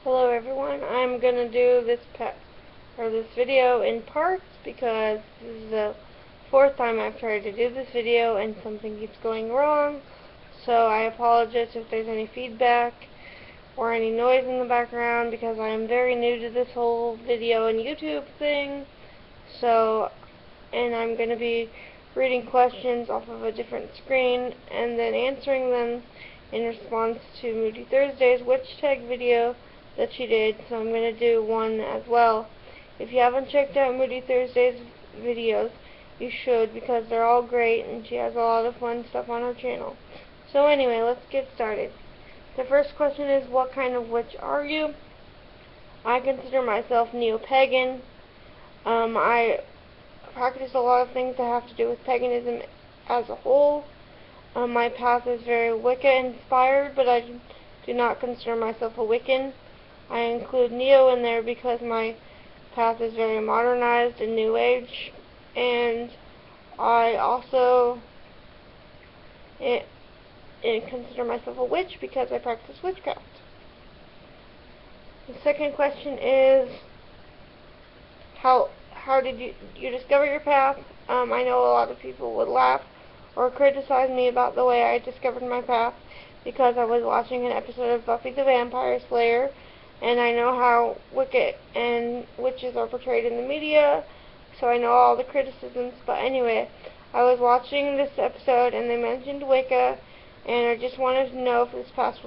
Hello everyone. I'm gonna do this video in parts because this is the fourth time I've tried to do this video and something keeps going wrong. So I apologize if there's any feedback or any noise in the background because I am very new to this whole video and YouTube thing. And I'm gonna be reading questions off of a different screen and then answering them in response to Moody Thursday's witch tag video that she did, so I'm going to do one as well. If you haven't checked out Moody Thursday's videos, you should, because they're all great and she has a lot of fun stuff on her channel. So anyway, let's get started. The first question is, what kind of witch are you? I consider myself neo-pagan. I practice a lot of things that have to do with paganism as a whole. My path is very Wicca inspired, but I do not consider myself a Wiccan. I include Neo in there because my path is very modernized and New Age, and I also consider myself a witch because I practice witchcraft. The second question is, how did you discover your path? I know a lot of people would laugh or criticize me about the way I discovered my path because I was watching an episode of Buffy the Vampire Slayer, and I know how Wicca and witches are portrayed in the media, so I know all the criticisms. But anyway, I was watching this episode and they mentioned Wicca, and I just wanted to know if this path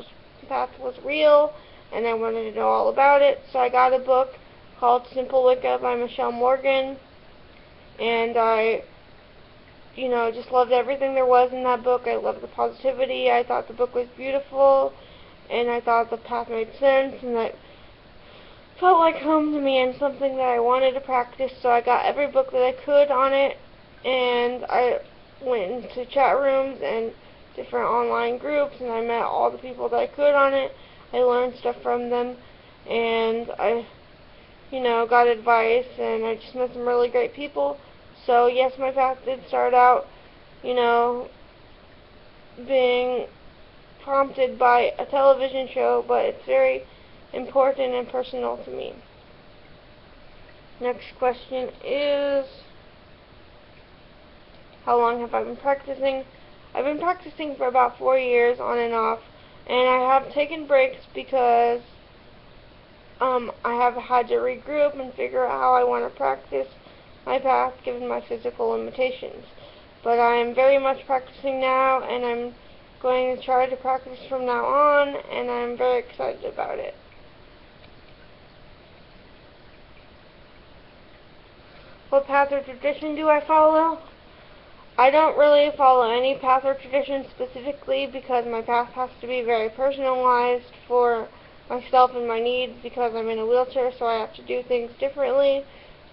was real, and I wanted to know all about it. So I got a book called Simple Wicca by Michelle Morgan, and I just loved everything there was in that book. I loved the positivity. I thought the book was beautiful, and I thought the path made sense, and that felt like home to me and something that I wanted to practice. So I got every book that I could on it, and I went into chat rooms and different online groups, and I met all the people that I could on it. I learned stuff from them, and I got advice, and I just met some really great people. So yes, my path did start out, being prompted by a television show, but it's very important and personal to me. Next question is, how long have I been practicing? I've been practicing for about 4 years on and off, and I have taken breaks because I have had to regroup and figure out how I want to practice my path given my physical limitations. But I am very much practicing now, and I'm going to try to practice from now on, and I'm very excited about it. What path or tradition do I follow? I don't really follow any path or tradition specifically because my path has to be very personalized for myself and my needs because I'm in a wheelchair, so I have to do things differently.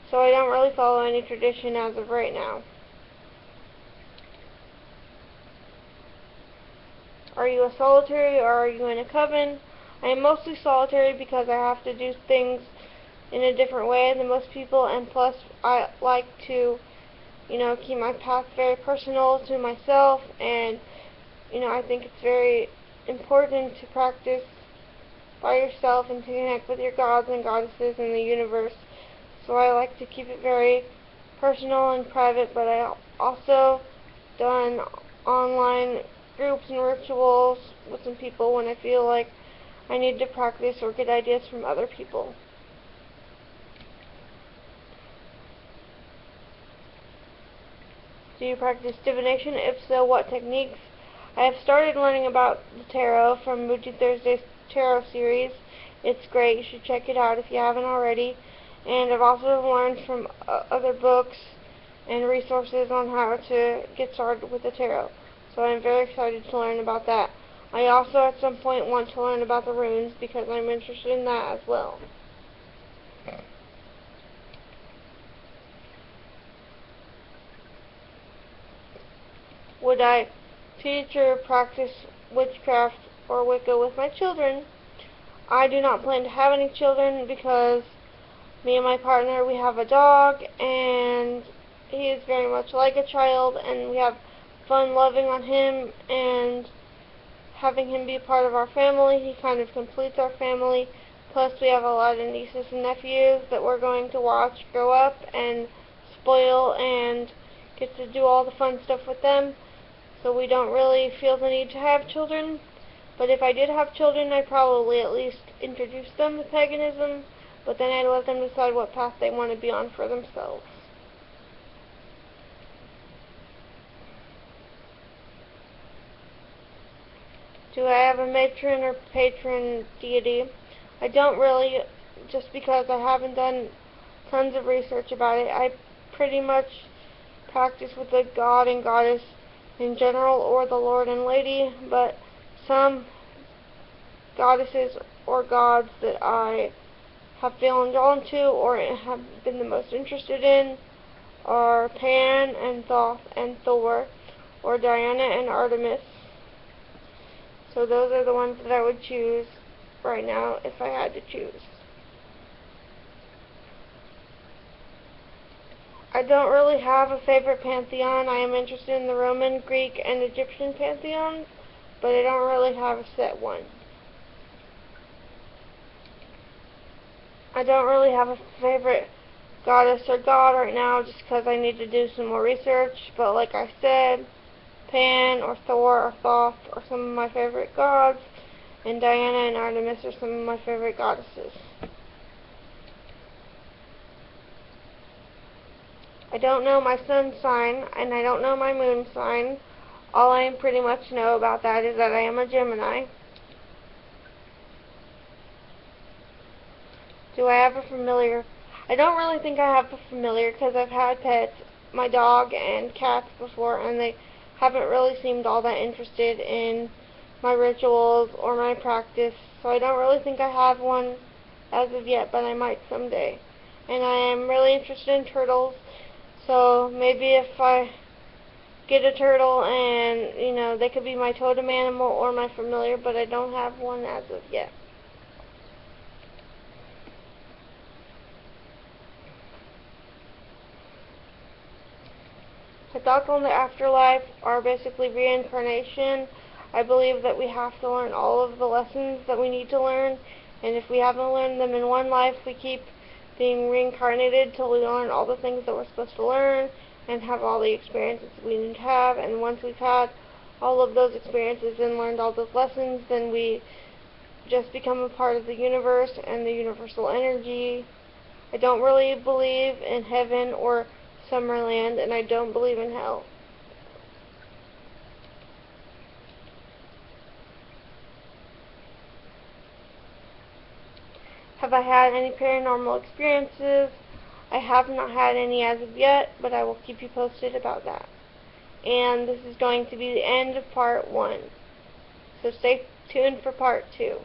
So I don't really follow any tradition as of right now. Are you a solitary or are you in a coven? I am mostly solitary because I have to do things in a different way than most people, and plus I like to keep my path very personal to myself, and I think it's very important to practice by yourself and to connect with your gods and goddesses in the universe. So I like to keep it very personal and private, but I also done online groups and rituals with some people when I feel like I need to practice or get ideas from other people. Do you practice divination? If so, what techniques? I have started learning about the tarot from Moody Thursday's tarot series. It's great. You should check it out if you haven't already. And I've also learned from other books and resources on how to get started with the tarot. So I'm very excited to learn about that. I also at some point want to learn about the runes because I'm interested in that as well. Would I teach or practice witchcraft or Wicca with my children? I do not plan to have any children because me and my partner, we have a dog, and he is very much like a child, and we have fun loving on him and having him be part of our family. He kind of completes our family, Plus, we have a lot of nieces and nephews that we're going to watch grow up and spoil and get to do all the fun stuff with them. So we don't really feel the need to have children. But if I did have children, I'd probably at least introduce them to paganism, but then I'd let them decide what path they want to be on for themselves. Do I have a matron or patron deity? I don't really, just because I haven't done tons of research about it. I pretty much practice with the god and goddess in general, or the lord and lady, but some goddesses or gods that I have feeling drawn to or have been the most interested in are Pan and Thoth and Thor, or Diana and Artemis. So those are the ones that I would choose right now if I had to choose. I don't really have a favorite pantheon. I am interested in the Roman, Greek, and Egyptian pantheons, but I don't really have a set one. I don't really have a favorite goddess or god right now just because I need to do some more research, but like I said, Pan or Thor or Thoth are some of my favorite gods, and Diana and Artemis are some of my favorite goddesses. I don't know my sun sign, and I don't know my moon sign. All I pretty much know about that is that I am a Gemini. Do I have a familiar? I don't really think I have a familiar because I've had pets, my dog and cats before, and they haven't really seemed all that interested in my rituals or my practice, so I don't really think I have one as of yet, but I might someday. And I am really interested in turtles, so maybe if I get a turtle and, you know, they could be my totem animal or my familiar, but I don't have one as of yet. My thoughts on the afterlife are basically reincarnation. I believe that we have to learn all of the lessons that we need to learn, and if we haven't learned them in one life, we keep being reincarnated till we learn all the things that we're supposed to learn and have all the experiences we need to have. And once we've had all of those experiences and learned all those lessons, then we just become a part of the universe and the universal energy. I don't really believe in heaven or Summerland, and I don't believe in hell. Have I had any paranormal experiences? I have not had any as of yet, but I will keep you posted about that. And this is going to be the end of part 1. So stay tuned for part 2.